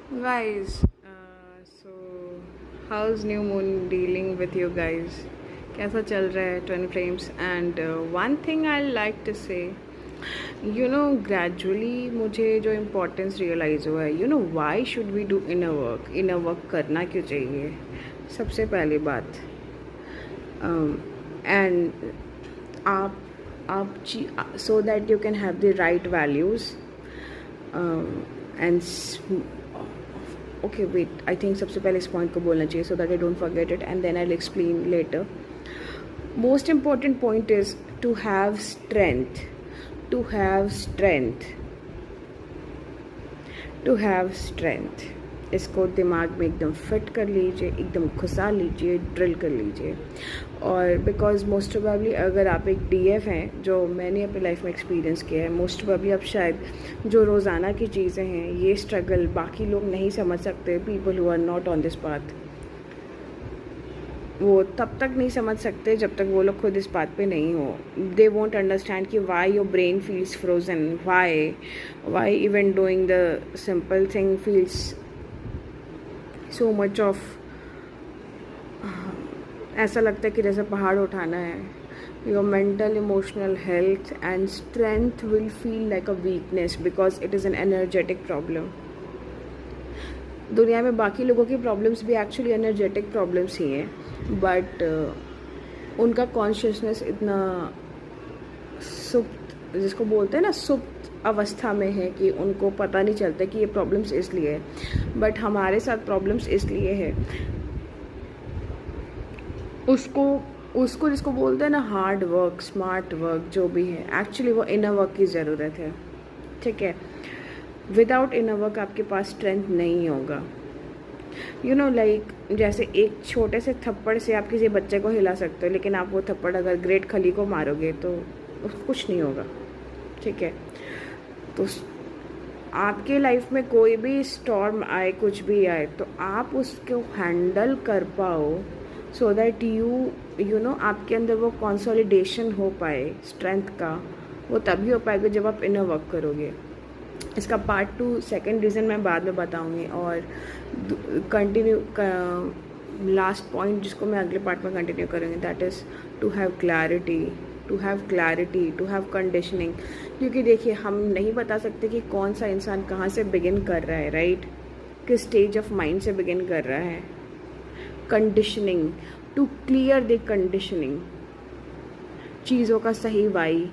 Guys, so how's new moon dealing with you guys? कैसा चल रहा है twin flames? And one thing I like to say, gradually मुझे जो importance realise हुआ है, why should we do inner work करना क्यों चाहिए? सबसे पहली बात, एंड आप so that you can have the right values and okay wait, I think सबसे पहले इस पॉइंट को बोलना चाहिए so that I don't forget it and then I will explain later. Most important point is to have strength, to have strength, to have strength. इसको दिमाग में एकदम फिट कर लीजिए, एकदम घुसा लीजिए, ड्रिल कर लीजिए. और बिकॉज मोस्ट प्रोबेबली अगर आप एक डीएफ हैं, जो मैंने अपनी लाइफ में एक्सपीरियंस किया है, मोस्ट प्रोबेबली आप शायद जो रोज़ाना की चीज़ें हैं, ये स्ट्रगल बाकी लोग नहीं समझ सकते. People who are not on this path, वो तब तक नहीं समझ सकते जब तक वो लोग खुद इस बात पे नहीं हो. दे वोंट अंडरस्टैंड कि why your brain feels frozen, why even doing the simple thing feels so much off, ऐसा लगता है कि जैसे पहाड़ उठाना है. Your mental emotional health and strength will feel like a weakness because it is an energetic problem. दुनिया में बाकी लोगों की प्रॉब्लम्स भी एक्चुअली एनर्जेटिक प्रॉब्लम्स ही हैं, बट उनका कॉन्शियसनेस इतना सुप्त, जिसको बोलते हैं ना, सुप्त अवस्था में है कि उनको पता नहीं चलता कि ये प्रॉब्लम्स इसलिए है. बट हमारे साथ प्रॉब्लम्स इसलिए है, उसको जिसको बोलते हैं ना हार्ड वर्क, स्मार्ट वर्क, जो भी है, एक्चुअली वो इनर वर्क की ज़रूरत है. ठीक है, विदाउट इनर वर्क आपके पास स्ट्रेंथ नहीं होगा. लाइक जैसे एक छोटे से थप्पड़ से आप किसी बच्चे को हिला सकते हो, लेकिन आप वो थप्पड़ अगर ग्रेट खली को मारोगे तो कुछ नहीं होगा. ठीक है, तो आपके लाइफ में कोई भी स्टॉर्म आए, कुछ भी आए, तो आप उसको हैंडल कर पाओ सो दैट आपके अंदर वो कंसोलिडेशन हो पाए स्ट्रेंथ का. वो तभी हो पाएगा जब आप इनर वर्क करोगे. इसका पार्ट 2 सेकेंड रीज़न मैं बाद में बताऊंगी, और कंटिन्यू लास्ट पॉइंट जिसको मैं अगले पार्ट में कंटिन्यू करूँगी, that is to have clarity, to have clarity, to have conditioning. क्योंकि देखिए, हम नहीं बता सकते कि कौन सा इंसान कहाँ से बिगिन कर रहा है, राइट? किस स्टेज ऑफ माइंड से बिगिन कर रहा है. Conditioning, to clear the conditioning, चीज़ों का सही वाई,